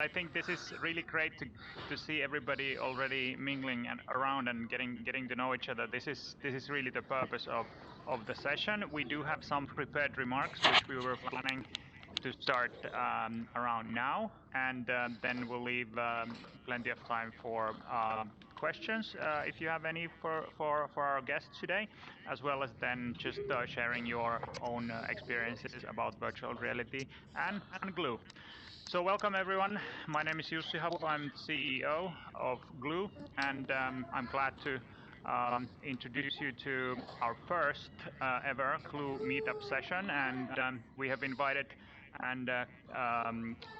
I think this is really great to see everybody already mingling and around and getting to know each other. This is really the purpose of the session. We do have some prepared remarks which we were planning to start around now, and then we'll leave plenty of time for questions if you have any for our guests today, as well as then just sharing your own experiences about virtual reality and Glue. So welcome everyone. My name is Jussi Havu. I'm CEO of Glue, and I'm glad to introduce you to our first ever Glue meetup session. And we have invited, and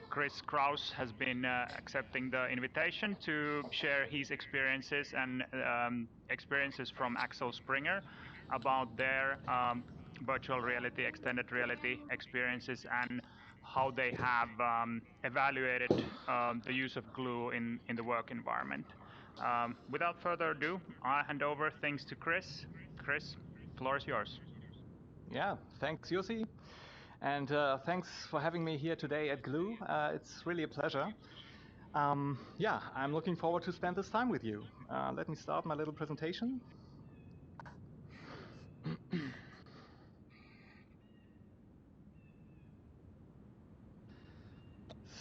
Chris Kraus has been accepting the invitation to share his experiences and experiences from Axel Springer about their virtual reality, extended reality experiences, and how they have evaluated the use of Glue in the work environment. Without further ado, I hand over things to Chris. Chris, floor is yours. Yeah, thanks, Jussi. And thanks for having me here today at Glue. It's really a pleasure. Yeah, I'm looking forward to spend this time with you. Let me start my little presentation.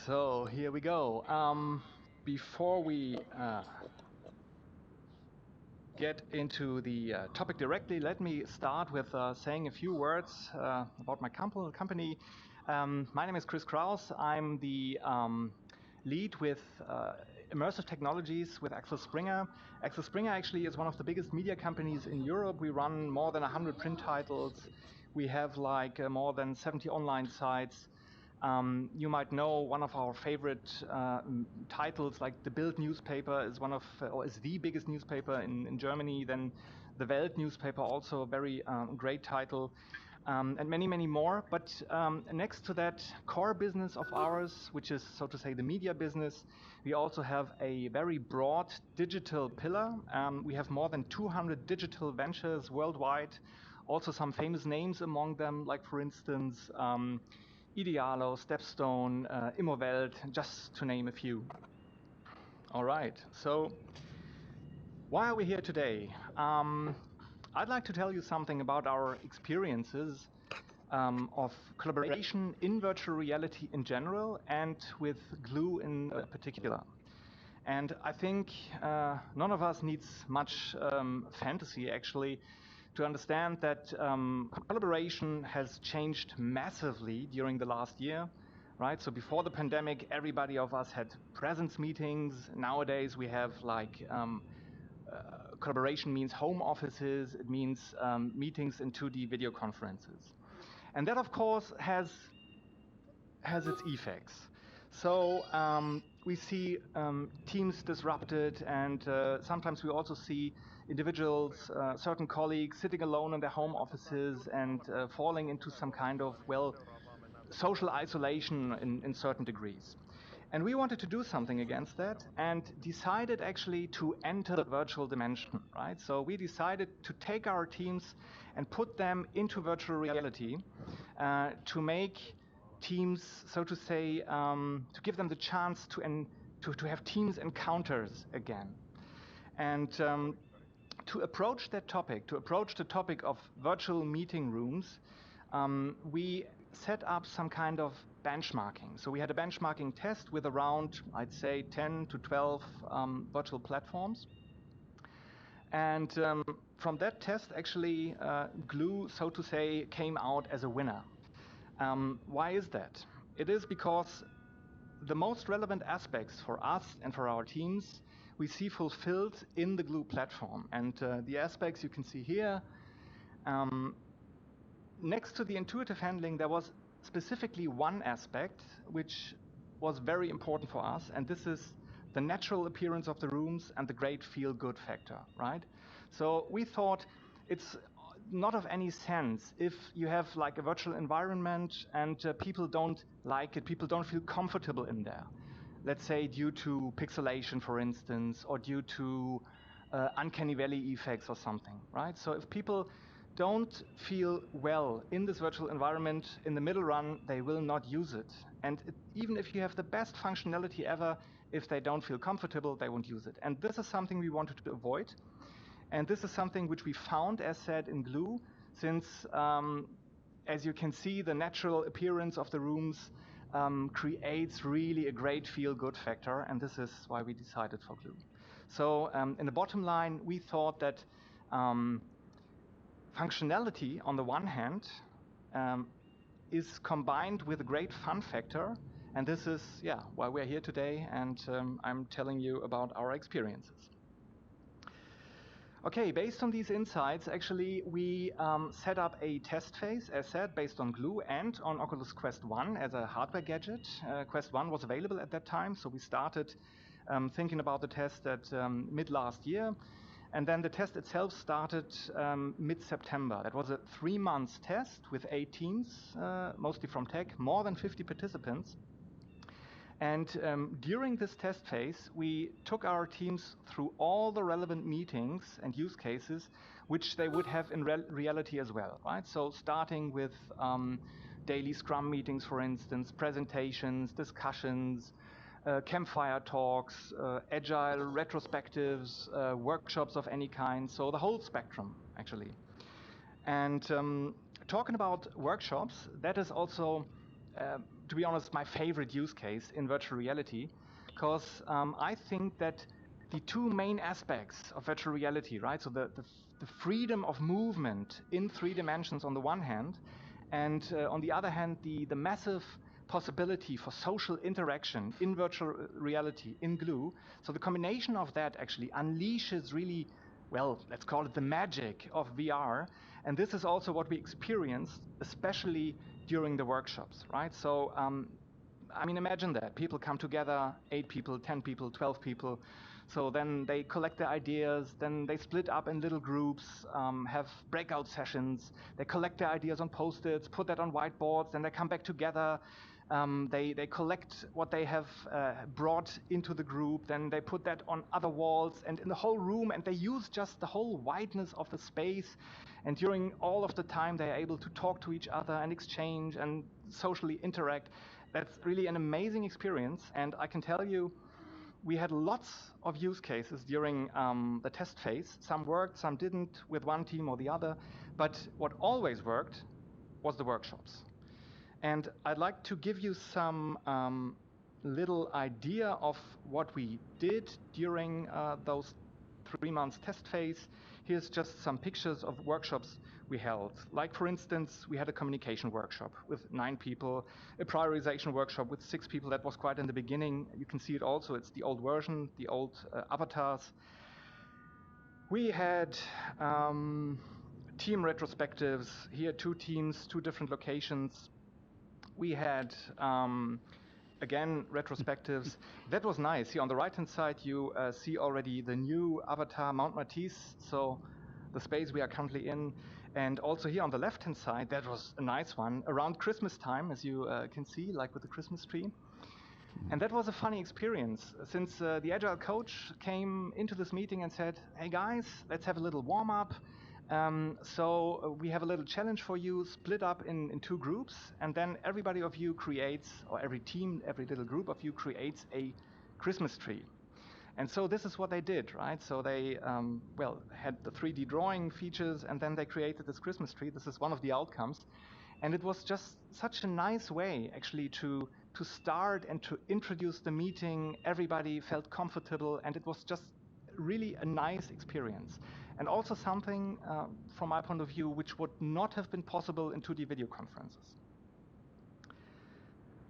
So here we go. Before we get into the topic directly, let me start with saying a few words about my company. My name is Chris Kraus. I'm the lead with immersive technologies with Axel Springer. Axel Springer actually is one of the biggest media companies in Europe. We run more than 100 print titles. We have like more than 70 online sites. You might know one of our favorite titles, like the Bild newspaper is is the biggest newspaper in Germany. Then the Welt newspaper, also a very great title, and many, many more. But next to that core business of ours, which is, so to say, the media business, we also have a very broad digital pillar. We have more than 200 digital ventures worldwide, also some famous names among them, like, for instance, Idealo, Stepstone, Immowelt, just to name a few. All right, so why are we here today? I'd like to tell you something about our experiences of collaboration in virtual reality in general and with Glue in particular. And I think none of us needs much fantasy, actually, to understand that collaboration has changed massively during the last year, right? So before the pandemic, everybody of us had presence meetings. Nowadays, we have like collaboration means home offices. It means meetings in 2D video conferences. And that, of course, has its effects. So we see teams disrupted, and sometimes we also see individuals, certain colleagues, sitting alone in their home offices and falling into some kind of, well, social isolation in certain degrees. And we wanted to do something against that and decided actually to enter the virtual dimension, right? So we decided to take our teams and put them into virtual reality to make teams, so to say, to give them the chance to have teams encounters again. And to approach that topic, to approach the topic of virtual meeting rooms, we set up some kind of benchmarking. So we had a benchmarking test with around, I'd say, 10 to 12 virtual platforms. And from that test, actually, Glue, so to say, came out as a winner. Why is that? It is because the most relevant aspects for us and for our teams we see fulfilled in the Glue platform. And the aspects you can see here, next to the intuitive handling, there was specifically one aspect which was very important for us, and this is the natural appearance of the rooms and the great feel-good factor, right? So we thought it's not of any sense if you have like a virtual environment and people don't like it, people don't feel comfortable in there. Let's say due to pixelation, for instance, or due to uncanny valley effects or something, right? So if people don't feel well in this virtual environment, in the middle run, they will not use it. And even if you have the best functionality ever, if they don't feel comfortable, they won't use it. And this is something we wanted to avoid. And this is something which we found, as said, in Glue, since, as you can see, the natural appearance of the rooms creates really a great feel-good factor, and this is why we decided for Glue. So in the bottom line, we thought that functionality, on the one hand, is combined with a great fun factor, and this is why we're here today, and I'm telling you about our experiences. Okay, based on these insights, actually, we set up a test phase, as said, based on Glue and on Oculus Quest 1 as a hardware gadget. Quest 1 was available at that time, so we started thinking about the test at mid last year. And then the test itself started mid-September. That was a 3-month test with 8 teams, mostly from tech, more than 50 participants. And during this test phase, we took our teams through all the relevant meetings and use cases which they would have in reality as well, right? So starting with daily Scrum meetings, for instance, presentations, discussions, campfire talks, agile retrospectives, workshops of any kind, so the whole spectrum, actually. And talking about workshops, that is also, to be honest, my favorite use case in virtual reality, because I think that the two main aspects of virtual reality, right, so the freedom of movement in 3 dimensions on the one hand, and on the other hand, the massive possibility for social interaction in virtual reality in Glue. So the combination of that actually unleashes really, well, let's call it the magic of VR. And this is also what we experienced, especially during the workshops, right? So, I mean, imagine that. People come together, 8 people, 10 people, 12 people. So then they collect their ideas, then they split up in little groups, have breakout sessions. They collect their ideas on Post-its, put that on whiteboards, then they come back together. They collect what they have brought into the group, then they put that on other walls and in the whole room, and they use just the whole wideness of the space. And during all of the time, they are able to talk to each other and exchange and socially interact. That's really an amazing experience, and I can tell you, we had lots of use cases during the test phase. Some worked, some didn't, with one team or the other, but what always worked was the workshops. And I'd like to give you some little idea of what we did during those 3 months test phase. Here's just some pictures of workshops we held. Like, for instance, we had a communication workshop with 9 people, a prioritization workshop with 6 people. That was quite in the beginning. You can see it also. It's the old version, the old avatars. We had team retrospectives. Here, 2 teams, 2 different locations. We had, again, retrospectives. That was nice. Here on the right-hand side, you see already the new avatar, Mount Matisse, so the space we are currently in. And also here on the left-hand side, that was a nice one, around Christmas time, as you can see, like with the Christmas tree. And that was a funny experience, since the Agile coach came into this meeting and said, hey guys, let's have a little warm-up. So we have a little challenge for you, split up in 2 groups, and then everybody of you creates, or every team, every little group of you creates a Christmas tree. And so this is what they did, right? So they, well, had the 3D drawing features, and then they created this Christmas tree. This is one of the outcomes. And it was just such a nice way, actually, to start and to introduce the meeting. Everybody felt comfortable, and it was just really a nice experience. And also something, from my point of view, which would not have been possible in 2D video conferences.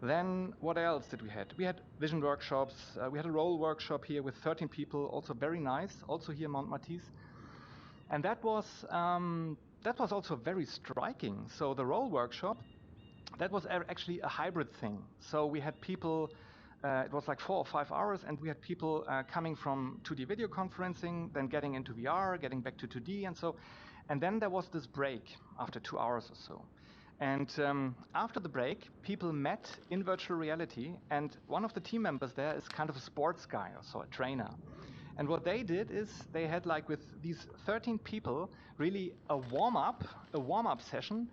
Then what else did we had? We had vision workshops. We had a role workshop here with 13 people, also very nice, also here Mount Matisse. And that was also very striking. So the role workshop, that was actually a hybrid thing. So we had people, it was like 4 or 5 hours, and we had people coming from 2D video conferencing, then getting into VR, getting back to 2D, and then there was this break after 2 hours or so. And after the break, people met in virtual reality, and one of the team members there is kind of a sports guy, or so a trainer. And what they did is they had, like, with these 13 people, really a warm-up session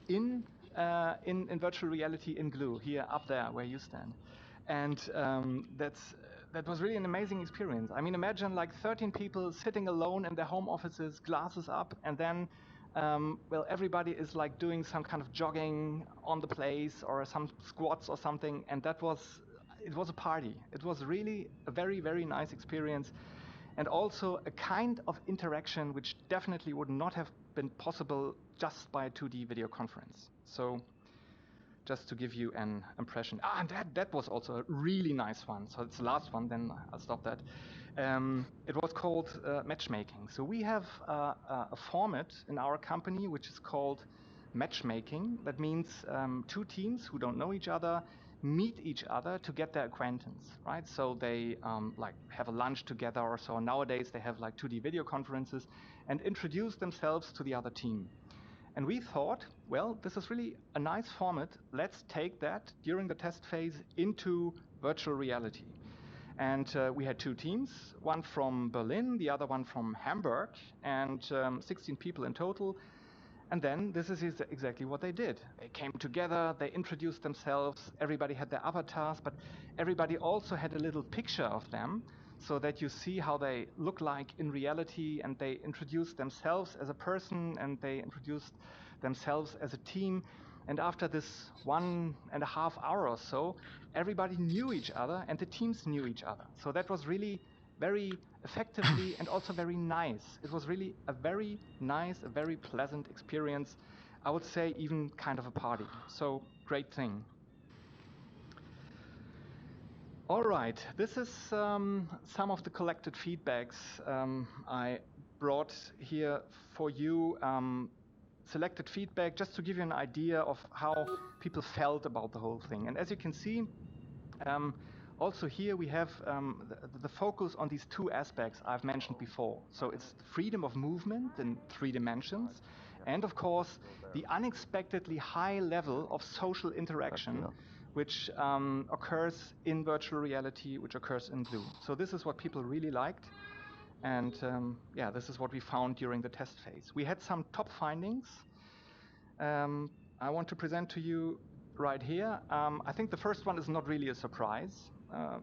in virtual reality in Glue, here up there where you stand. And that was really an amazing experience. I mean, imagine like 13 people sitting alone in their home offices, glasses up, and then well, everybody is like doing some kind of jogging on the place or some squats or something, and it was a party. It was really a very, very nice experience, and also a kind of interaction which definitely would not have been possible just by a 2D video conference. So just to give you an impression. And that was also a really nice one. So it's the last one, then I'll stop that. It was called matchmaking. So we have a format in our company which is called matchmaking. That means two teams who don't know each other meet each other to get their acquaintance, right? So they like have a lunch together or so. Nowadays they have like 2D video conferences and introduce themselves to the other team. And we thought, well, this is really a nice format. Let's take that during the test phase into virtual reality. And we had two teams, one from Berlin, the other one from Hamburg, and 16 people in total. And then this is exactly what they did. They came together, they introduced themselves, everybody had their avatars, but everybody also had a little picture of them so that you see how they look like in reality, and they introduced themselves as a person and they introduced themselves as a team. And after this 1.5 hours or so, everybody knew each other and the teams knew each other. So that was really very effectively and also very nice. It was really a very nice, a very pleasant experience. I would say even kind of a party. So great thing. All right, this is some of the collected feedbacks I brought here for you. Selected feedback just to give you an idea of how people felt about the whole thing. And as you can see, also here we have the focus on these two aspects I've mentioned before. So it's freedom of movement in 3 dimensions, and of course the unexpectedly high level of social interaction which occurs in virtual reality, which occurs in Glue. So this is what people really liked. And yeah, this is what we found during the test phase. We had some top findings I want to present to you right here. I think the first one is not really a surprise.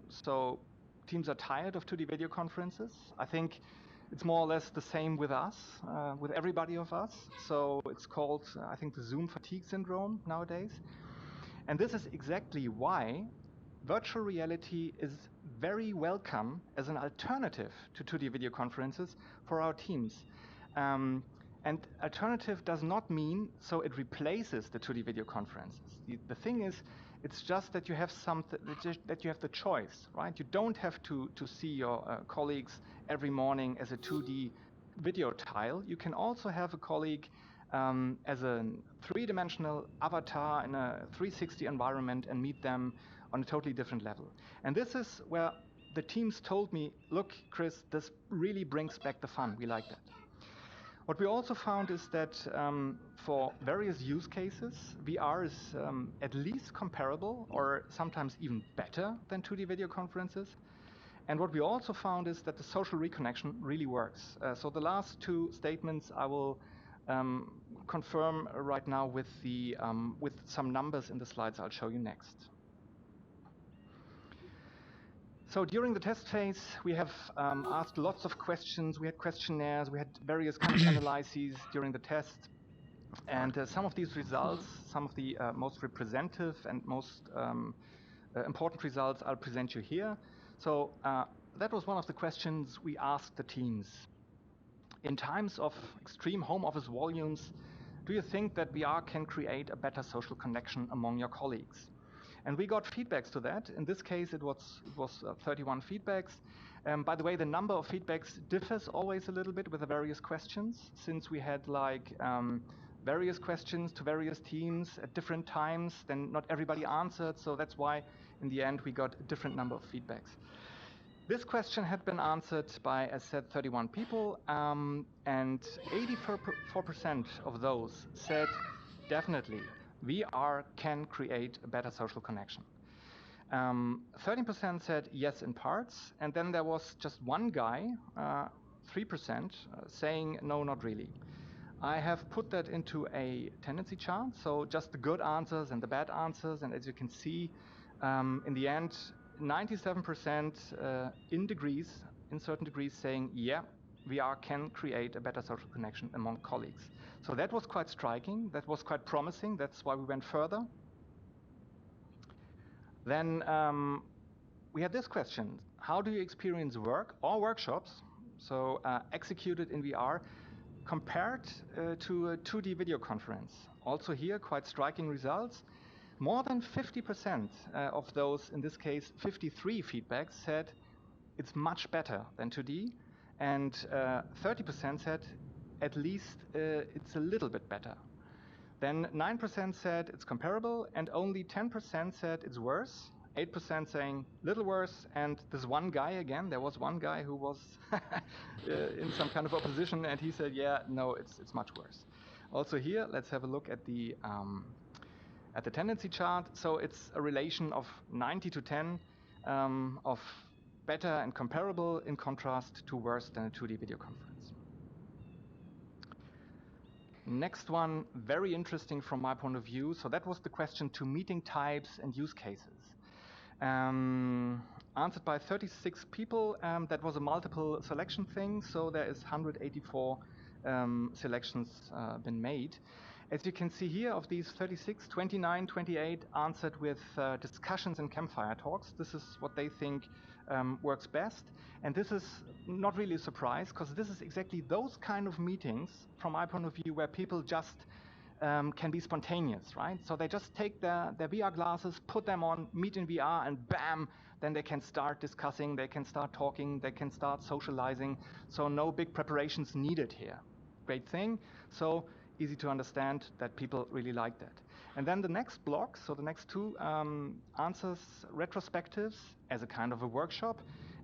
So teams are tired of 2D video conferences. I think it's more or less the same with us, with everybody of us. So it's called, I think, the Zoom fatigue syndrome nowadays. And this is exactly why virtual reality is very welcome as an alternative to 2D video conferences for our teams. And alternative does not mean so it replaces the 2D video conferences. The thing is, it's just that you have that you have the choice, right? You don't have to see your colleagues every morning as a 2D video tile. You can also have a colleague as a 3-dimensional avatar in a 360 environment and meet them on a totally different level. And this is where the teams told me, look, Chris, this really brings back the fun. We like that. What we also found is that for various use cases, VR is at least comparable or sometimes even better than 2D video conferences. And what we also found is that the social reconnection really works. So the last two statements I will confirm right now with some numbers in the slides I'll show you next. So during the test phase, we have asked lots of questions. We had questionnaires. We had various kind of analyses during the test. And some of these results, some of the most representative and most important results I'll present you here. So that was one of the questions we asked the teams. In times of extreme home office volumes, do you think that VR can create a better social connection among your colleagues? And we got feedbacks to that. In this case, it was 31 feedbacks. By the way, the number of feedbacks differs always a little bit with the various questions, since we had like various questions to various teams at different times, then not everybody answered. So that's why in the end we got a different number of feedbacks. This question had been answered by, as said, 31 people, and 84% of those said definitely VR can create a better social connection. 13% said yes in parts, and then there was just one guy, 3%, saying no, not really. I have put that into a tendency chart, so just the good answers and the bad answers, and as you can see, in the end, 97% in certain degrees saying, yeah, VR can create a better social connection among colleagues. So that was quite striking, that was quite promising, that's why we went further. Then we had this question: how do you experience work or workshops, so executed in VR, compared to a 2D video conference? Also here, quite striking results. More than 50% of those, in this case 53 feedbacks, said it's much better than 2D, and 30% said at least it's a little bit better. Then 9% said it's comparable, and only 10% said it's worse. 8% saying little worse, and this one guy again, there was one guy who was in some kind of opposition, and he said, yeah, no, it's much worse. Also here, let's have a look at the tendency chart. So it's a relation of 90 to 10 of better and comparable in contrast to worse than a 2D video conference. Next one, very interesting from my point of view. So that was the question to meeting types and use cases. Answered by 36 people. That was a multiple selection thing, so there is 184 selections been made. As you can see here, of these 36, 29, 28 answered with discussions and campfire talks. This is what they think works best. And this is not really a surprise, because this is exactly those kind of meetings, from my point of view, where people just can be spontaneous, right? So they just take their VR glasses, put them on, meet in VR, and bam, then they can start discussing, they can start talking, they can start socializing. So no big preparations needed here. Great thing. So easy to understand that people really like that. And then the next block, so the next two answers, retrospectives as a kind of a workshop,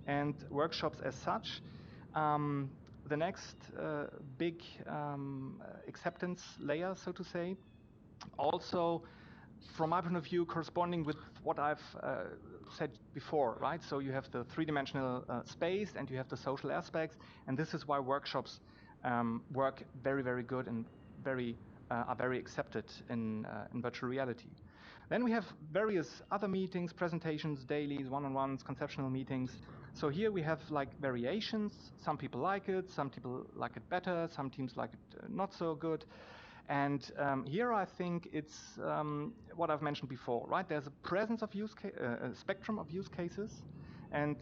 and workshops as such. The next big acceptance layer, so to say, also from my point of view corresponding with what I've said before, right? So you have the three-dimensional space and you have the social aspects, and this is why workshops work very, very good and are very accepted in virtual reality. Then we have various other meetings, presentations, dailies, one-on-ones, conceptual meetings. So here we have like variations. Some people like it, some people like it better, some teams like it not so good. And here I think it's what I've mentioned before, right? There's a presence of a spectrum of use cases, and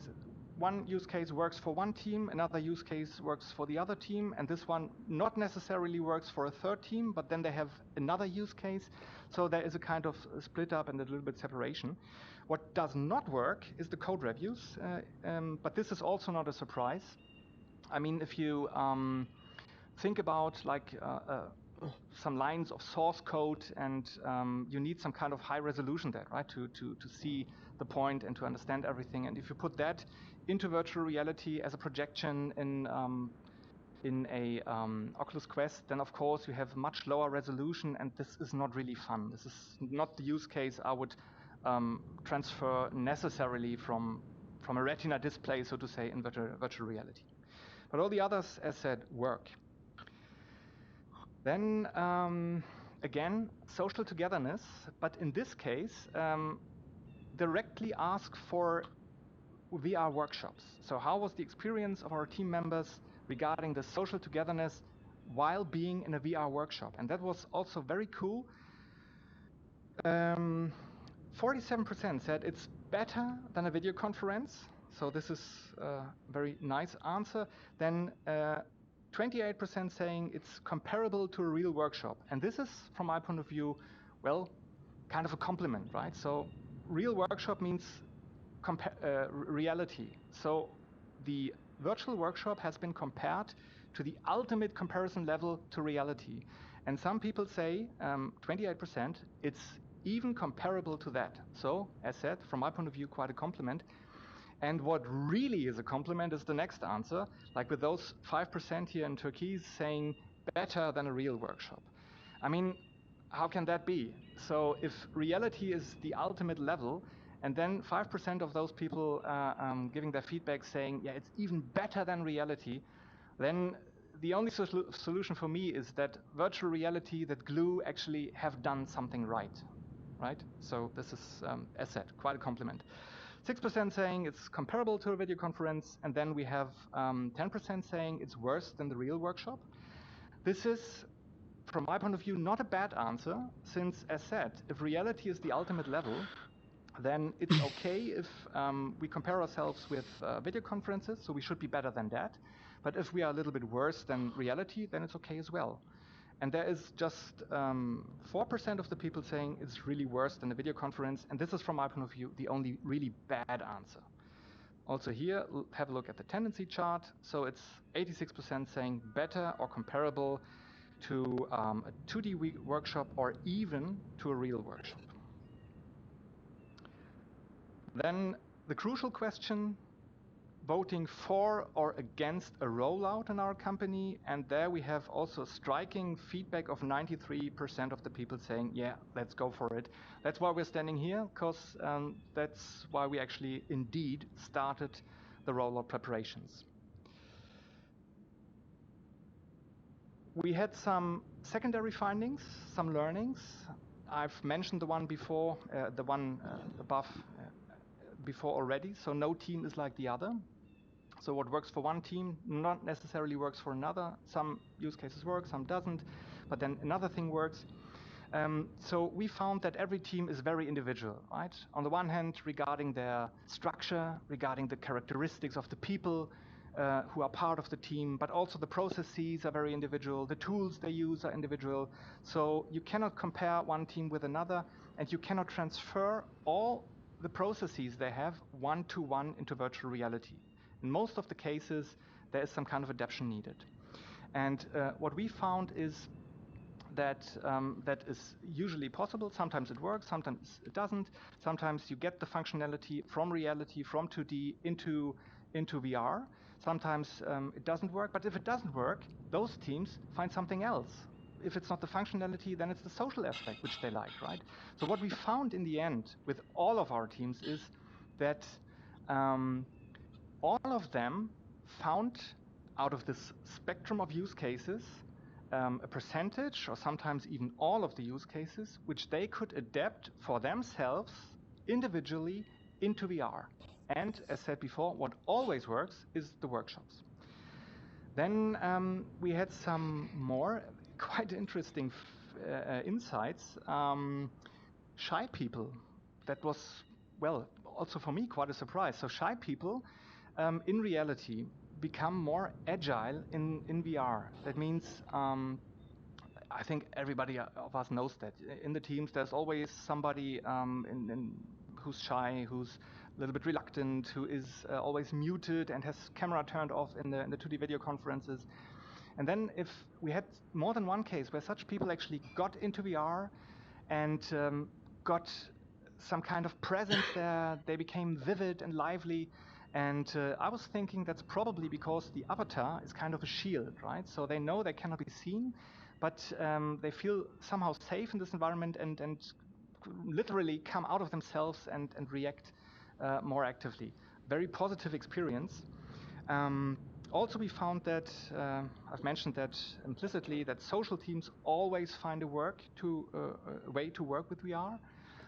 one use case works for one team, another use case works for the other team, and this one not necessarily works for a third team, but then they have another use case. So there is a kind of split up and a little bit separation. What does not work is the code reviews, but this is also not a surprise. I mean, if you think about like some lines of source code, and you need some kind of high resolution there, right, to see the point and to understand everything. And if you put that into virtual reality as a projection in a Oculus Quest, then of course you have much lower resolution, and this is not really fun. This is not the use case I would transfer necessarily from a retina display, so to say, in virtual reality. But all the others, as said, work. Then again, social togetherness, but in this case, directly ask for VR workshops. So how was the experience of our team members regarding the social togetherness while being in a VR workshop? And that was also very cool. 47% said it's better than a video conference. So this is a very nice answer. Then 28% saying it's comparable to a real workshop. And this is, from my point of view, well, kind of a compliment, right? So real workshop means reality. So the virtual workshop has been compared to the ultimate comparison level to reality. And some people say, 28%, it's even comparable to that. So, as said, from my point of view, quite a compliment. And what really is a compliment is the next answer, like with those 5% here in Turkey saying better than a real workshop. I mean, how can that be? So if reality is the ultimate level, And then 5% of those people giving their feedback saying, yeah, it's even better than reality. Then the only solution for me is that virtual reality, that Glue actually have done something right. So this is, as said, quite a compliment. 6% saying it's comparable to a video conference, and then we have 10% saying it's worse than the real workshop. This is, from my point of view, not a bad answer, since, as said, if reality is the ultimate level, then it's okay if we compare ourselves with video conferences, so we should be better than that. But if we are a little bit worse than reality, then it's okay as well. And there is just 4% of the people saying it's really worse than a video conference, and this is, from my point of view, the only really bad answer. Also here, have a look at the tendency chart. So it's 86% saying better or comparable to a 2D workshop or even to a real workshop. Then the crucial question, voting for or against a rollout in our company, and there we have also striking feedback of 93% of the people saying, yeah, let's go for it. That's why we're standing here, because that's why we actually indeed started the rollout preparations. We had some secondary findings, some learnings. I've mentioned the one before, the one above before already, so no team is like the other. So what works for one team not necessarily works for another. Some use cases work, some doesn't, but then another thing works. So we found that every team is very individual, right? On the one hand, regarding their structure, regarding the characteristics of the people who are part of the team, but also the processes are very individual, the tools they use are individual. So you cannot compare one team with another, and you cannot transfer all the processes they have one-to-one into virtual reality. In most of the cases, there is some kind of adaptation needed. And what we found is that that is usually possible. Sometimes it works, sometimes it doesn't. Sometimes you get the functionality from reality, from 2D into VR. Sometimes it doesn't work, but if it doesn't work, those teams find something else. If it's not the functionality, then it's the social aspect which they like, right? So what we found in the end with all of our teams is that all of them found, out of this spectrum of use cases, a percentage or sometimes even all of the use cases which they could adapt for themselves individually into VR. And as said before, what always works is the workshops. Then we had some more quite interesting insights. Shy people, that was, well, also for me quite a surprise. So shy people in reality become more agile in VR. That means I think everybody of us knows that in the teams there's always somebody who's shy, who's a little bit reluctant, who is always muted and has camera turned off in the 2D video conferences. And then if we had more than one case where such people actually got into VR and got some kind of presence there, they became vivid and lively. And I was thinking that's probably because the avatar is kind of a shield, right? So they know they cannot be seen, but they feel somehow safe in this environment and literally come out of themselves and react more actively. Very positive experience. Also, we found that, I've mentioned that implicitly, that social teams always find a way to work with VR.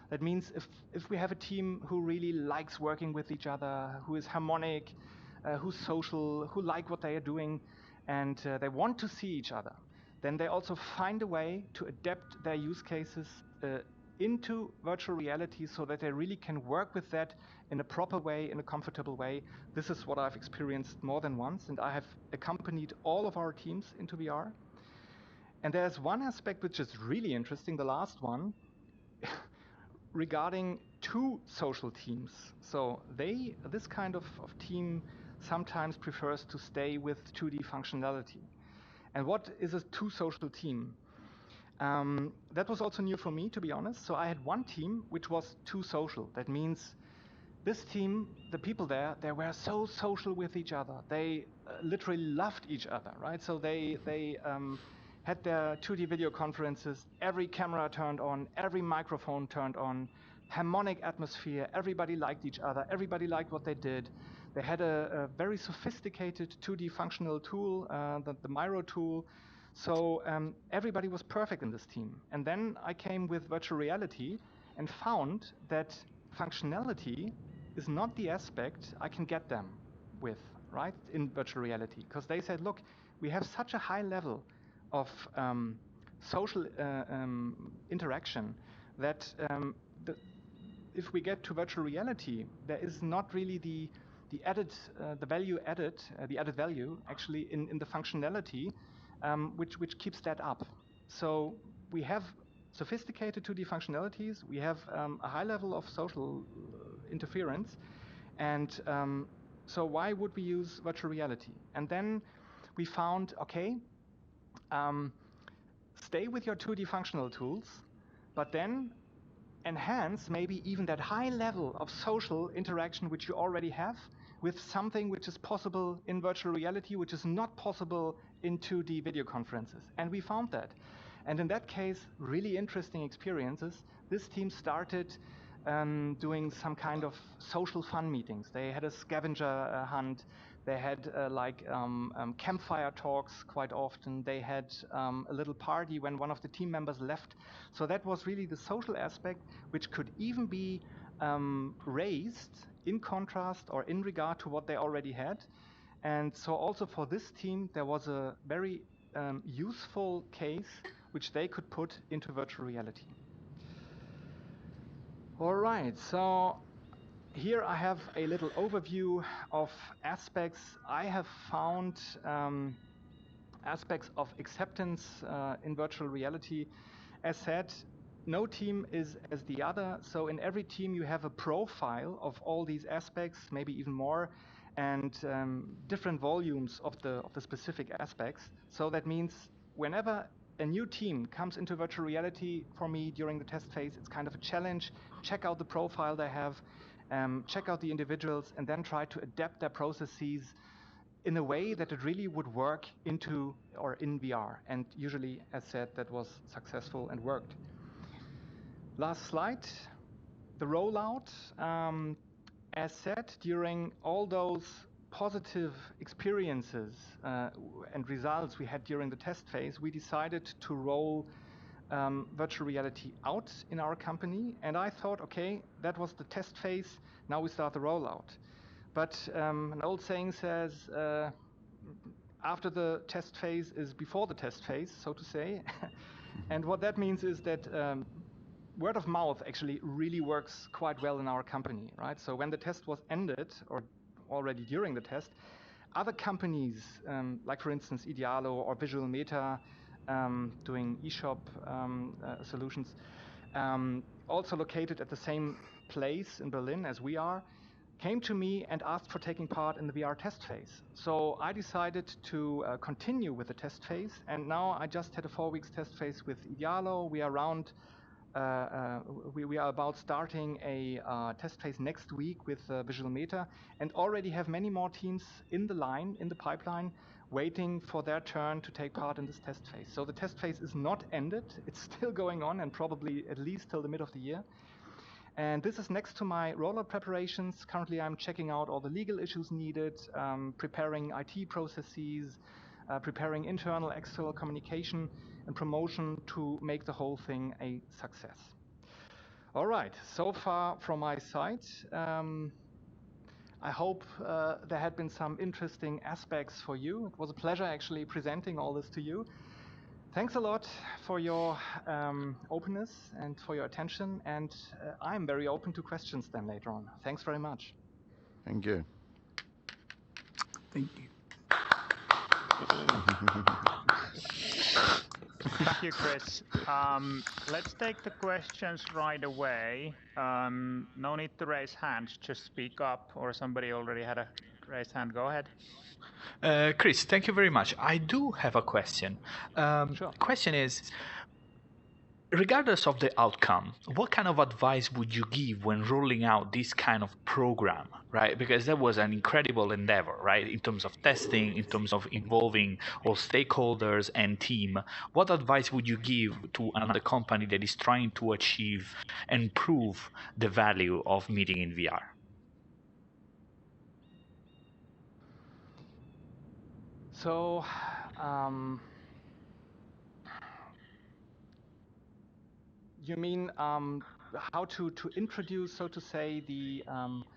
That means if we have a team who really likes working with each other, who is harmonic, who's social, who like what they are doing, and they want to see each other, then they also find a way to adapt their use cases into virtual reality so that they really can work with that in a proper way, in a comfortable way. This is what I've experienced more than once, and I have accompanied all of our teams into VR. And there's one aspect which is really interesting, the last one, regarding two social teams. So this kind of team sometimes prefers to stay with 2D functionality. And what is a two social team? That was also new for me, to be honest. So I had one team which was too social. That means this team, the people there, they were so social with each other. They literally loved each other, right? So they had their 2D video conferences, every camera turned on, every microphone turned on, harmonic atmosphere. Everybody liked each other. Everybody liked what they did. They had a very sophisticated 2D functional tool, the Miro tool. So everybody was perfect in this team. And then I came with virtual reality and found that functionality is not the aspect I can get them with, right, in virtual reality. Because they said, look, we have such a high level of social interaction that if we get to virtual reality, there is not really the value added, the added value actually in the functionality, which keeps that up. So we have sophisticated 2D functionalities. We have a high level of social interference, and so why would we use virtual reality? And then we found, okay, stay with your 2D functional tools, but then enhance maybe even that high level of social interaction which you already have with something which is possible in virtual reality, which is not possible in 2D video conferences. And we found that. And in that case, really interesting experiences. This team started doing some kind of social fun meetings. They had a scavenger hunt. They had campfire talks quite often. They had a little party when one of the team members left. So that was really the social aspect, which could even be raised in contrast or in regard to what they already had. And so also for this team, there was a very useful case which they could put into virtual reality. All right, so here I have a little overview of aspects I have found, aspects of acceptance in virtual reality. As said, no team is as the other, so in every team you have a profile of all these aspects, maybe even more, and different volumes of the specific aspects. So that means whenever a new team comes into virtual reality for me during the test phase, it's kind of a challenge. Check out the profile they have, check out the individuals, and then try to adapt their processes in a way that it really would work into or in VR. And usually, as said, that was successful and worked. Last slide, the rollout. As said, during all those positive experiences and results we had during the test phase, we decided to roll virtual reality out in our company. And I thought, okay, that was the test phase. Now we start the rollout. But an old saying says, after the test phase is before the test phase, so to say. And what that means is that word of mouth actually really works quite well in our company, right? So when the test was ended, or already during the test, other companies, like for instance Idealo or Visual Meta, doing eShop solutions, also located at the same place in Berlin as we are, came to me and asked for taking part in the VR test phase. So I decided to continue with the test phase, and now I just had a 4 weeks test phase with Idealo. We are we are about starting a test phase next week with Visual Meta, and already have many more teams in the pipeline, waiting for their turn to take part in this test phase. So the test phase is not ended. It's still going on, and probably at least till the mid of the year. And this is next to my rollout preparations. Currently, I'm checking out all the legal issues needed, preparing IT processes, preparing internal, external communication and promotion to make the whole thing a success. All right, so far from my side. I hope there had been some interesting aspects for you. It was a pleasure actually presenting all this to you. Thanks a lot for your openness and for your attention, and I'm very open to questions then later on. Thanks very much. Thank you. Thank you. Thank you, Chris. Let's take the questions right away. No need to raise hands, just speak up, or somebody already had a raised hand. Go ahead. Chris, thank you very much. I do have a question. Sure. Question is, regardless of the outcome, what kind of advice would you give when rolling out this kind of program, right? Because that was an incredible endeavor, right? In terms of testing, in terms of involving all stakeholders and team. What advice would you give to another company that is trying to achieve and prove the value of meeting in VR? So, you mean how to introduce, so to say, the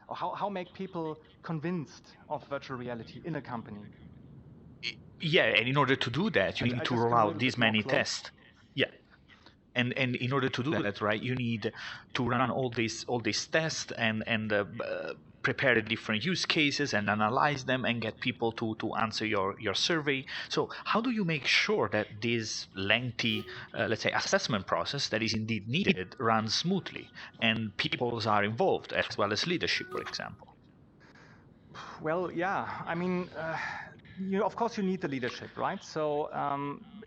or how make people convinced of virtual reality in a company? Yeah, and in order to do that, you I need to just roll come a out little these bit more many close. tests. Yeah. And in order to do that, right, you need to run all these tests and prepare the different use cases and analyze them and get people to answer your survey. So how do you make sure that this lengthy, let's say, assessment process that is indeed needed runs smoothly and people are involved as well as leadership, for example? Well, yeah. I mean, of course, you need the leadership, right? So,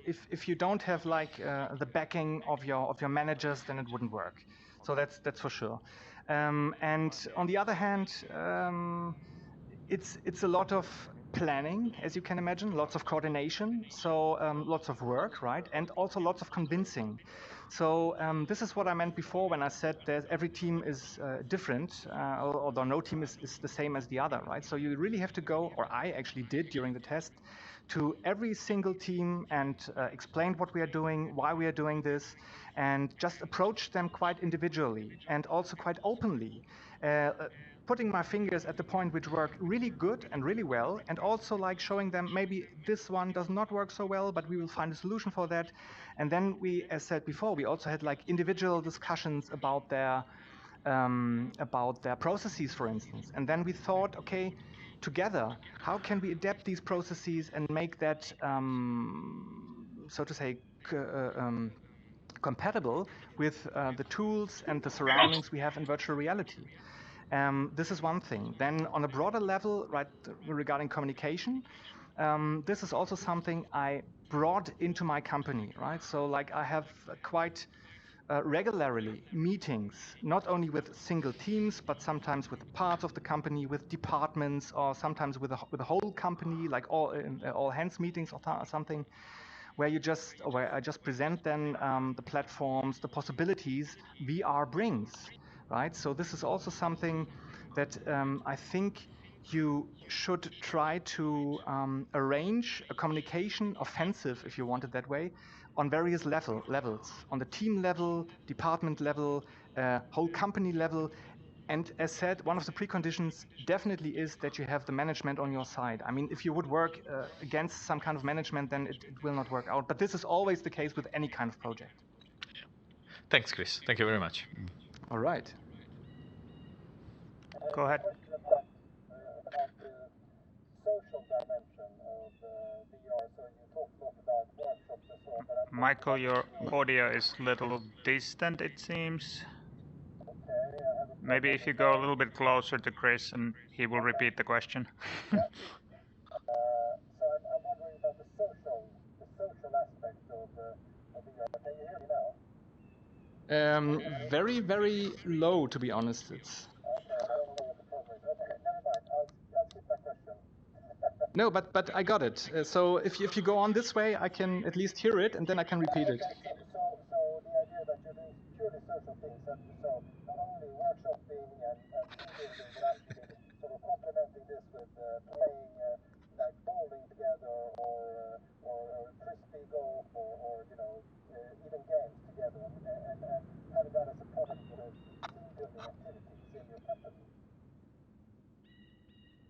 if you don't have like the backing of your managers, then it wouldn't work. So that's for sure. And on the other hand, it's a lot of planning, as you can imagine, lots of coordination, so lots of work, right? And also lots of convincing. So this is what I meant before when I said that every team is different, although no team is the same as the other, right? So you really have to go, or I actually did during the test, to every single team and explain what we are doing, why we are doing this, and just approach them quite individually and also quite openly. Putting my fingers at the point which work really good and really well, and also like showing them maybe this one does not work so well, but we will find a solution for that. And then we, as said before, we also had like individual discussions about their processes, for instance. And then we thought, okay, together, how can we adapt these processes and make that, so to say, compatible with the tools and the surroundings we have in virtual reality. This is one thing. Then on a broader level, right, regarding communication, this is also something I brought into my company, right? So like I have quite regularly meetings, not only with single teams, but sometimes with parts of the company, with departments, or sometimes with a whole company, like all hands meetings or something, where I just present then the platforms, the possibilities VR brings, right? So this is also something that I think you should try to arrange a communication offensive, if you want it that way, on various levels, on the team level, department level, whole company level. And as said, one of the preconditions definitely is that you have the management on your side. I mean, if you would work against some kind of management, then it will not work out. But this is always the case with any kind of project. Thanks, Chris. Thank you very much. All right. Go ahead. Michael, your audio is a little distant, it seems. Maybe if you go a little bit closer to Chris and he will repeat the question. Very, very low, to be honest. It's no, but I got it. So if you go on this way, I can at least hear it, and then I can repeat it.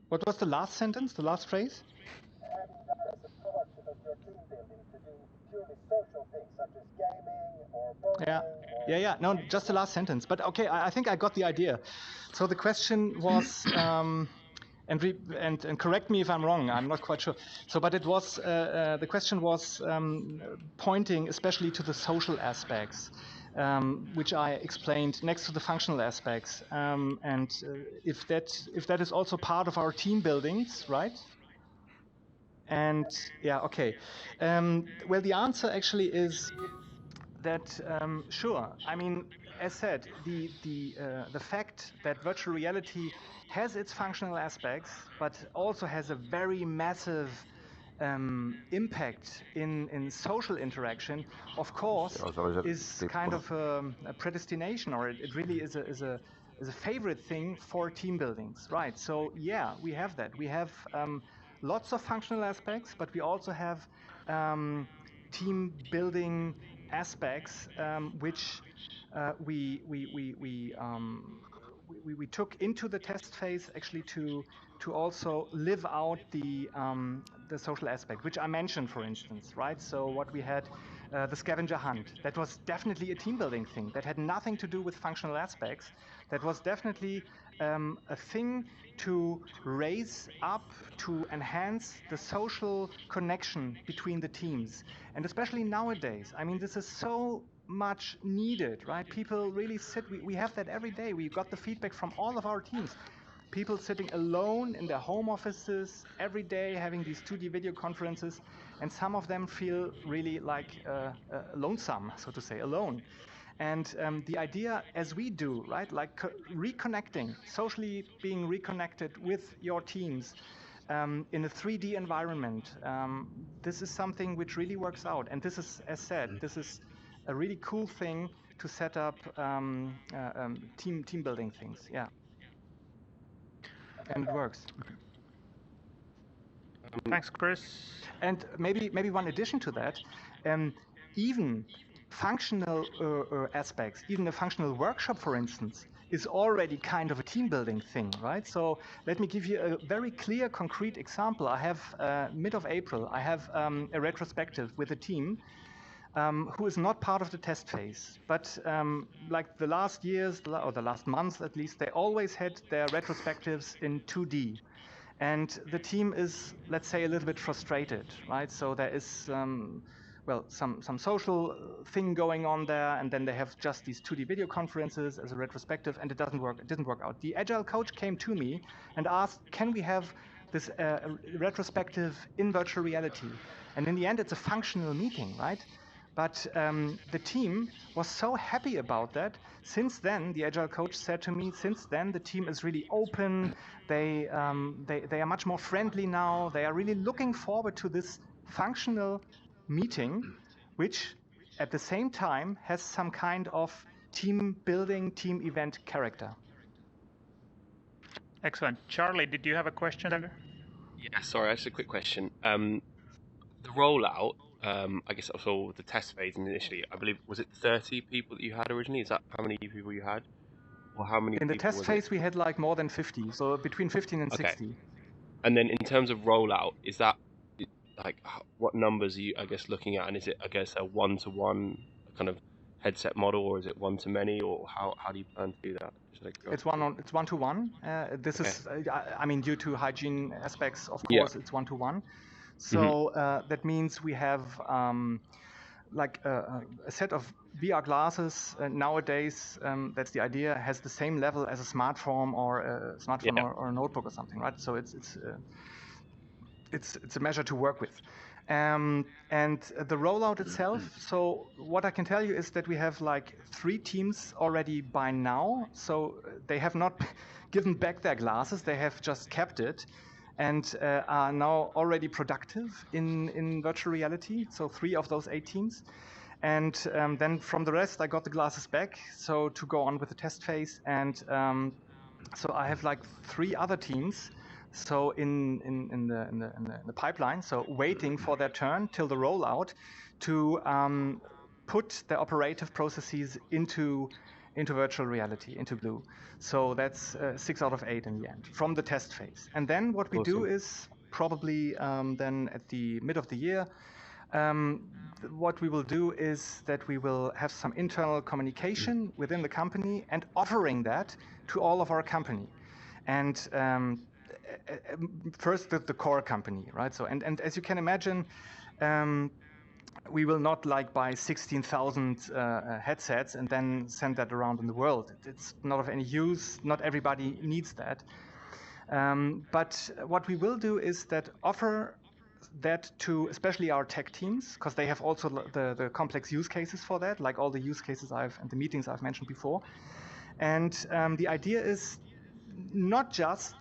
What was the last sentence, the last phrase? Yeah. No, just the last sentence. But okay, I think I got the idea. So the question was, and correct me if I'm wrong. I'm not quite sure. So, but it was the question was pointing especially to the social aspects, which I explained next to the functional aspects, and if that is also part of our team buildings, right? And yeah, okay. Well, the answer actually is that sure, I mean, as said, the fact that virtual reality has its functional aspects, but also has a very massive impact in social interaction, of course, is kind of a predestination, or it really is a favorite thing for team buildings, right? So yeah, we have that. We have lots of functional aspects, but we also have team building aspects which we took into the test phase actually to also live out the social aspect, which I mentioned, for instance, right? So what we had, the scavenger hunt, that was definitely a team building thing. That had nothing to do with functional aspects. That was definitely a thing to raise up, to enhance the social connection between the teams. And especially nowadays, I mean, this is so much needed, right? People really sit, we have that every day. We got the feedback from all of our teams. People sitting alone in their home offices every day, having these 2D video conferences, and some of them feel really like lonesome, so to say, alone. And the idea, as we do, right, like reconnecting, socially being reconnected with your teams in a 3D environment, this is something which really works out. And this is, as said, this is a really cool thing to set up team building things. Yeah, and it works. Thanks, Chris. And maybe one addition to that, even functional aspects, even a functional workshop, for instance, is already kind of a team building thing, right? So let me give you a very clear, concrete example. I have mid of April, I have a retrospective with a team who is not part of the test phase. But like the last years, or the last months at least, they always had their retrospectives in 2D. And the team is, let's say, a little bit frustrated, right? So there is, well, some social thing going on there, and then they have just these 2D video conferences as a retrospective, and it doesn't work. It didn't work out. The Agile coach came to me and asked, can we have this retrospective in virtual reality? And in the end, it's a functional meeting, right? But the team was so happy about that. Since then, the Agile coach said to me, since then, the team is really open. They are much more friendly now. They are really looking forward to this functional meeting, which at the same time has some kind of team building, team event character. Excellent. Charlie, did you have a question there? Yeah, sorry, just a quick question. The rollout, I guess also the test phase initially, I believe, was it 30 people that you had originally? Is that how many people you had? Or how many In the people test phase, we had like more than 50, so between 15 and 60. And then in terms of rollout, is that like what numbers are you, I guess, looking at? And is it, I guess, a one-to-one kind of headset model, or is it one-to-many, or how do you plan to do that? It's one-to-one. This is, I mean, due to hygiene aspects, of course, it's one-to-one. So that means we have like a set of VR glasses nowadays. That's the idea. Has the same level as a smartphone or a notebook or something, right? So it's a measure to work with. And the rollout itself, so what I can tell you is that we have like 3 teams already by now. So they have not given back their glasses, they have just kept it and are now already productive in virtual reality. So 3 of those 8 teams. And then from the rest, I got the glasses back, so to go on with the test phase. And so I have like 3 other teams. So in the pipeline, so waiting for their turn till the rollout to put the operative processes into virtual reality, into Glue. So that's 6 out of 8 in the end from the test phase. And then what we do is probably then at the mid of the year, what we will do is that we will have some internal communication within the company and offering that to all of our company. And first the core company, right? So and as you can imagine, we will not like buy 16,000 headsets and then send that around in the world. It's not of any use. Not everybody needs that. But what we will do is that offer that to especially our tech teams, because they have also the complex use cases for that, like all the use cases and the meetings I've mentioned before. And the idea is not just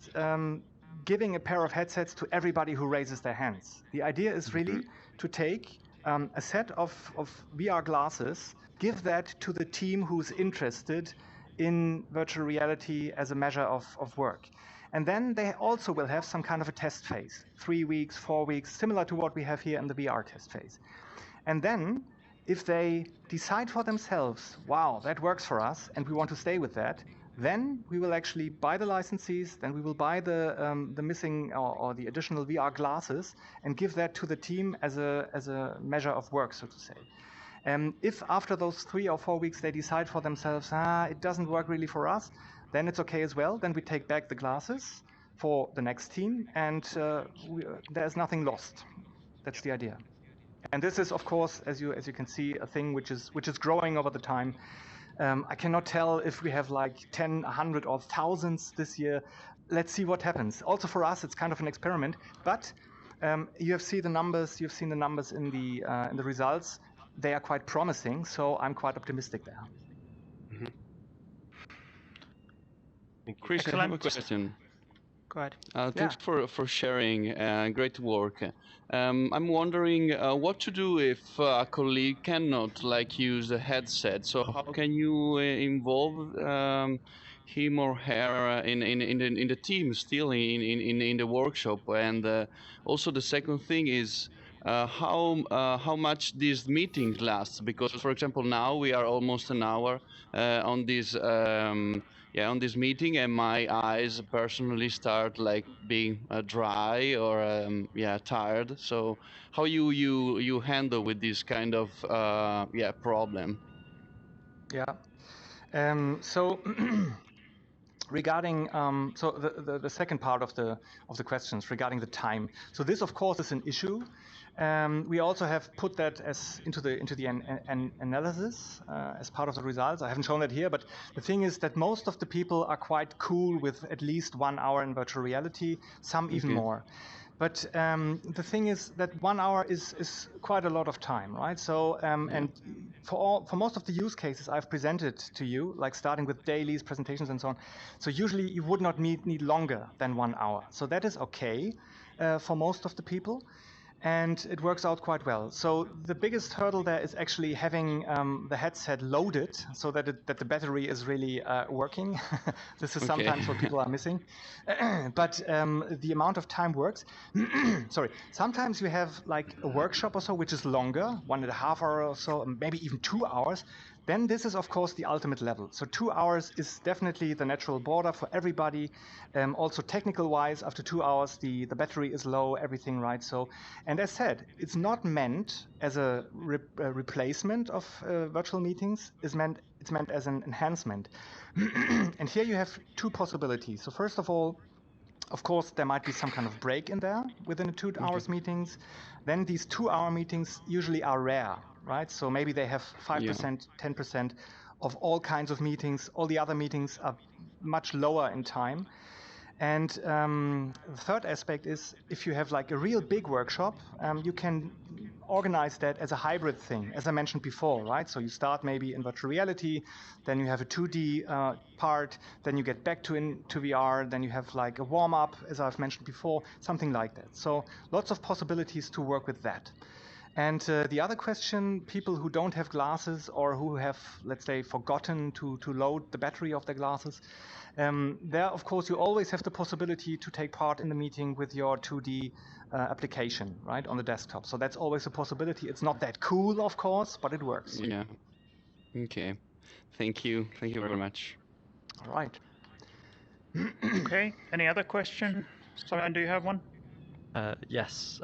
giving a pair of headsets to everybody who raises their hands. The idea is really to take a set of VR glasses, give that to the team who's interested in virtual reality as a measure of work. And then they also will have some kind of a test phase, 3 weeks, 4 weeks, similar to what we have here in the VR test phase. And then if they decide for themselves, wow, that works for us, and we want to stay with that, then we will actually buy the licenses, then we will buy the missing or the additional VR glasses and give that to the team as a measure of work, so to say. If after those 3 or 4 weeks they decide for themselves, it doesn't work really for us, then it's okay as well. Then we take back the glasses for the next team, and there's nothing lost. That's the idea. And this is, of course, as you can see, a thing which is growing over the time. I cannot tell if we have like 10, 100, or thousands this year. Let's see what happens. Also for us, it's kind of an experiment. But you have seen the numbers. You've seen the numbers in the results. They are quite promising. So I'm quite optimistic there. Chris, I have a question. Go ahead. Thanks for sharing. Great work. I'm wondering what to do if a colleague cannot use a headset. So how can you involve him or her in the team still in the workshop? And also the second thing is how much this meeting lasts, because for example now we are almost an hour on this. On this meeting, and my eyes personally start being dry or tired. So how you handle with this kind of problem? So regarding the second part of the questions regarding the time. So this of course is an issue. We also have put that into the analysis as part of the results. I haven't shown that here, but the thing is that most of the people are quite cool with at least 1 hour in virtual reality, some even more. But the thing is that 1 hour is quite a lot of time, right? So and for most of the use cases I've presented to you, like starting with dailies, presentations, and so on. So usually you would not need longer than 1 hour. So that is okay for most of the people. And it works out quite well. So the biggest hurdle there is actually having the headset loaded so that the battery is really working. This is sometimes what people are missing. But the amount of time works. Sorry. Sometimes you have like a workshop or so, which is longer, 1.5 hours or so, maybe even 2 hours. Then this is, of course, the ultimate level. So 2 hours is definitely the natural border for everybody. Also technical-wise, after 2 hours, the battery is low, everything, right? So, and as said, it's not meant as a replacement of virtual meetings. It's meant as an enhancement. And here you have 2 possibilities. So first of all, of course, there might be some kind of break in there within the 2 hours meetings. Then these 2-hour meetings usually are rare, right? So maybe they have 5%, 10% of all kinds of meetings. All the other meetings are much lower in time. And the third aspect is if you have like a real big workshop, you can organize that as a hybrid thing, as I mentioned before, right? So you start maybe in virtual reality, then you have a 2D part, then you get back to VR, then you have like a warm-up, as I've mentioned before, something like that. So lots of possibilities to work with that. And the other question, people who don't have glasses or who have, let's say, forgotten to load the battery of their glasses, there, of course, you always have the possibility to take part in the meeting with your 2D application, right, on the desktop. So that's always a possibility. It's not that cool, of course, but it works. Yeah. Okay. Thank you. Thank you very much. All right. Okay. Any other question? Simon, do you have one? Yes.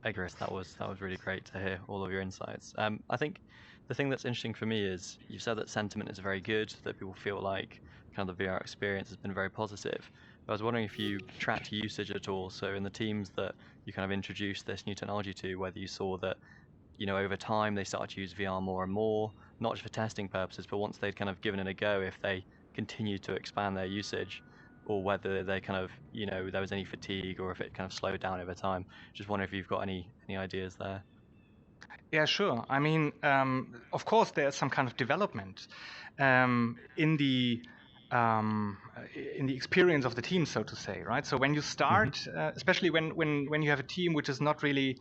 Hey Chris, that was really great to hear all of your insights. I think the thing that's interesting for me is you've said that sentiment is very good, that people feel like kind of the VR experience has been very positive. But I was wondering if you tracked usage at all. So in the teams that you kind of introduced this new technology to, whether you saw that, over time they started to use VR more and more, not just for testing purposes, but once they'd kind of given it a go, if they continued to expand their usage. or whether they kind of, there was any fatigue or if it kind of slowed down over time. Just wonder if you've got any ideas there. Yeah, sure. I mean, of course, there's some kind of development in the experience of the team, so to say, right? So when you start, especially when you have a team which is not really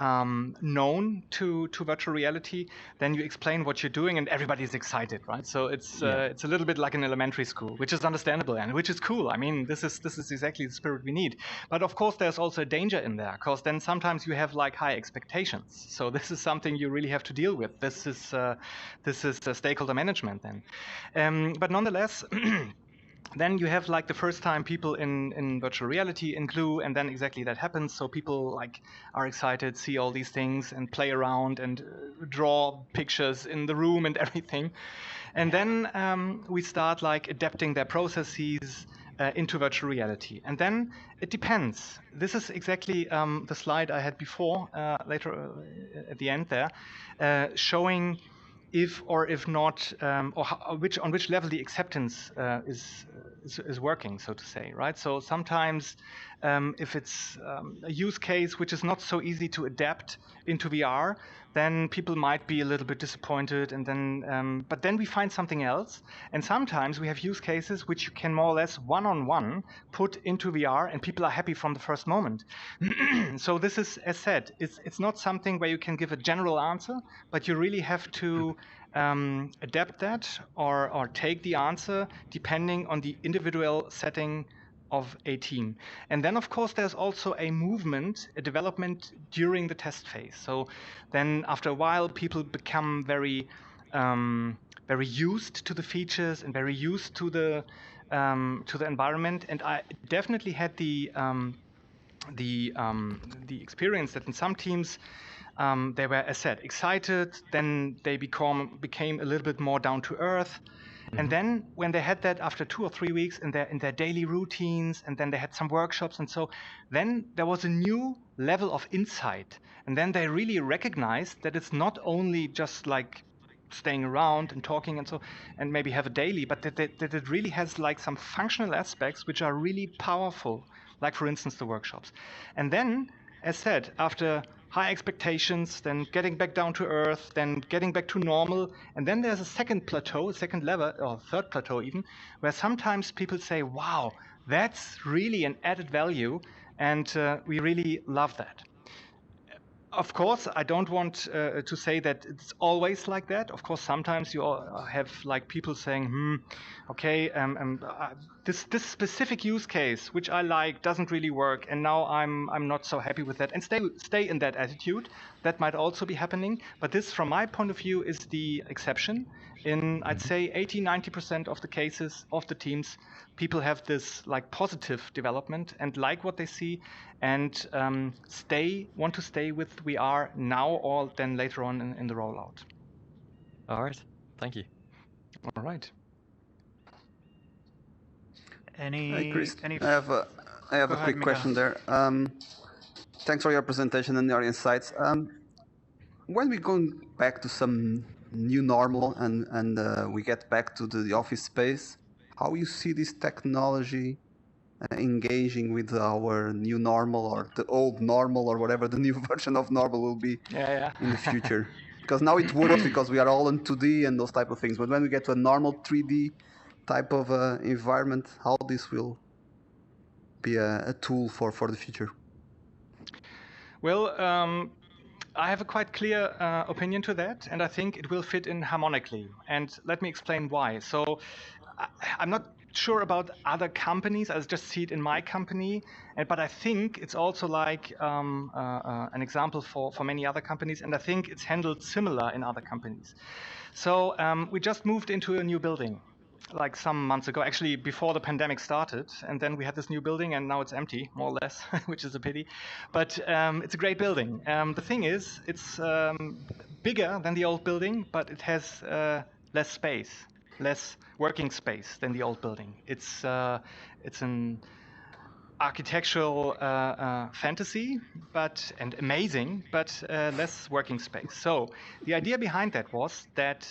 known to virtual reality, then you explain what you're doing and everybody's excited, right? So it's a little bit like an elementary school, which is understandable and which is cool. I mean, this is exactly the spirit we need. But of course, there's also a danger in there, because then sometimes you have like high expectations. So this is something you really have to deal with. This is stakeholder management then. But nonetheless. Then you have like the first time people in virtual reality in Glue, and then exactly that happens. So people like are excited, see all these things and play around and draw pictures in the room and everything. And then we start like adapting their processes into virtual reality. And then it depends. This is exactly the slide I had before, later at the end there, showing if or if not, or on which level the acceptance is working, so to say, right? So sometimes if it's a use case which is not so easy to adapt into VR, then people might be a little bit disappointed, and then but then we find something else. And sometimes we have use cases which you can more or less one-on-one put into VR, and people are happy from the first moment. So this is, as said, it's not something where you can give a general answer, but you really have to adapt that or take the answer depending on the individual setting of a team. And then, of course, there's also a movement, a development during the test phase. So then after a while, people become very used to the features and very used to the environment. And I definitely had the experience that in some teams, they were, as said, excited. Then they became a little bit more down to earth. And then when they had that after 2 or 3 weeks in their daily routines, and then they had some workshops, and so then there was a new level of insight. And then they really recognized that it's not only just like staying around and talking and so, and maybe have a daily, but that it really has like some functional aspects which are really powerful, like for instance the workshops. And then, as said, after high expectations, then getting back down to earth, then getting back to normal. And then there's a second plateau, a second level, or third plateau even, where sometimes people say, wow, that's really an added value, and we really love that. Of course, I don't want to say that it's always like that. Of course, sometimes you have like people saying, okay, this specific use case which I like doesn't really work, and now I'm not so happy with that, and stay in that attitude. That might also be happening, but this, from my point of view, is the exception. In, I'd say, 80-90% of the cases of the teams, people have this like positive development and like what they see, and want to stay with VR now or then later on in the rollout. All right, thank you. All right. Hi, Chris. I have a quick question there. Thanks for your presentation and your insights. When we go back to some new normal and we get back to the office space, how you see this technology engaging with our new normal, or the old normal, or whatever the new version of normal will be in the future? Because now it works because we are all in 2D and those type of things. But when we get to a normal 3D type of environment, how this will be a tool for the future? Well, I have a quite clear opinion to that, and I think it will fit in harmonically. And let me explain why. So I'm not sure about other companies. I just see it in my company, but I think it's also like an example for many other companies, and I think it's handled similar in other companies. So we just moved into a new building like some months ago, actually before the pandemic started, and then we had this new building, and now it's empty, more or less, which is a pity. But it's a great building. The thing is, it's bigger than the old building, but it has less space, less working space than the old building. It's an architectural fantasy, and amazing, but less working space. So the idea behind that was that,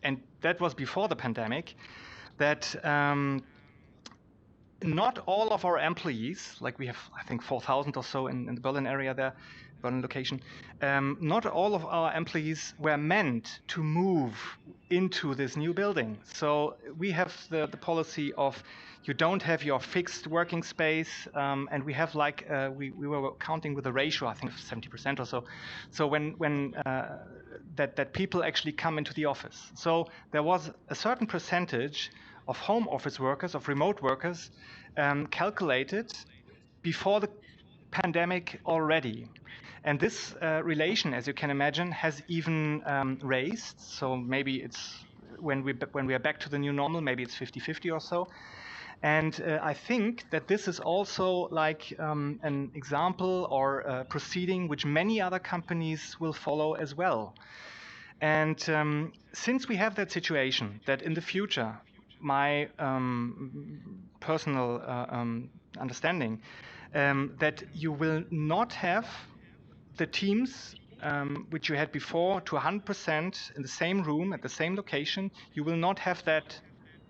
and that was before the pandemic, that not all of our employees, like we have, I think, 4,000 or so in the Berlin area there, Berlin location, not all of our employees were meant to move into this new building. So we have the policy of you don't have your fixed working space, and we have like, we were counting with a ratio, I think of 70% or so. So when that people actually come into the office. So there was a certain percentage of home office workers, of remote workers, calculated before the pandemic already. And this relation, as you can imagine, has even raised. So maybe it's when we are back to the new normal, maybe it's 50-50 or so. And I think that this is also like an example or a proceeding which many other companies will follow as well. And since we have that situation, that in the future, my personal understanding, that you will not have the teams which you had before to 100% in the same room, at the same location. You will not have that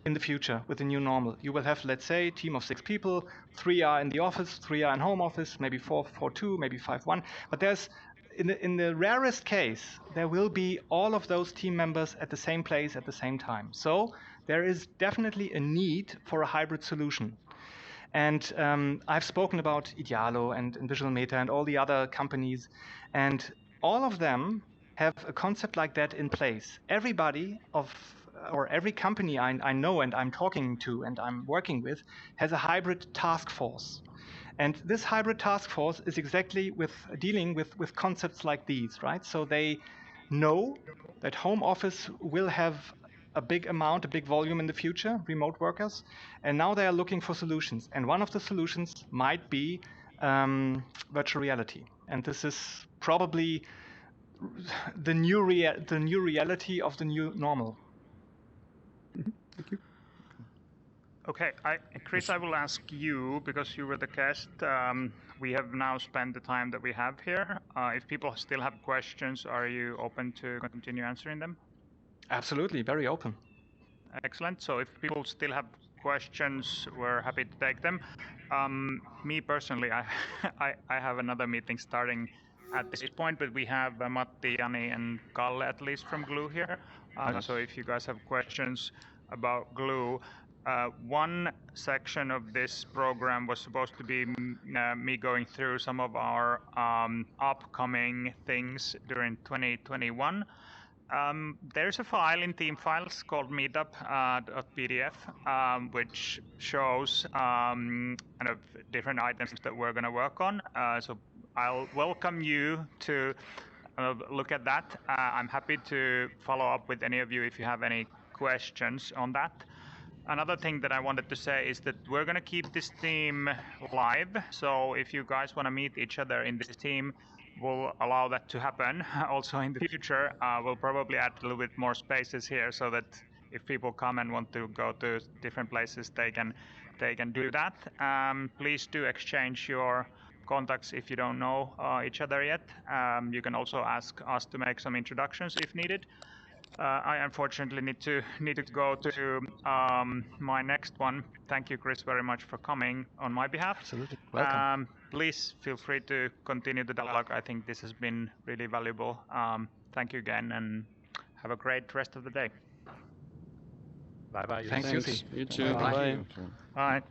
in the future with the new normal. You will have, let's say, a team of 6 people, 3 are in the office, 3 are in home office, maybe 4-4-2, maybe 5-1. But there's, in the rarest case, there will be all of those team members at the same place at the same time. So there is definitely a need for a hybrid solution. And I've spoken about Idealo and Visual Meta and all the other companies, and all of them have a concept like that in place. Everybody or every company I know and I'm talking to and I'm working with has a hybrid task force. And this hybrid task force is exactly dealing with concepts like these, right? So they know that home office will have a big volume in the future, remote workers, and now they are looking for solutions. And one of the solutions might be virtual reality. And this is probably the new reality of the new normal. Thank you. Okay, Chris, I will ask you, because you were the guest. We have now spent the time that we have here. If people still have questions, are you open to continue answering them? Absolutely, very open. Excellent. So if people still have questions, we're happy to take them. Me personally, I have another meeting starting at this point, but we have Matti, Jani, and Kalle at least from Glue here. So if you guys have questions about Glue, one section of this program was supposed to be me going through some of our upcoming things during 2021. There's a file in Team Files called meetup.pdf, which shows kind of different items that we're going to work on. So I'll welcome you to look at that. I'm happy to follow up with any of you if you have any questions on that. Another thing that I wanted to say is that we're going to keep this team live. So if you guys want to meet each other in this team, we'll allow that to happen. Also in the future, we'll probably add a little bit more spaces here so that if people come and want to go to different places, they can do that. Please do exchange your contacts if you don't know each other yet. You can also ask us to make some introductions if needed. I unfortunately need to go to my next one. Thank you, Chris, very much for coming on my behalf. Absolutely. Welcome. Please feel free to continue the dialogue. I think this has been really valuable. Thank you again, and have a great rest of the day. Bye-bye. Thanks, Jussi. You too. Bye. Bye.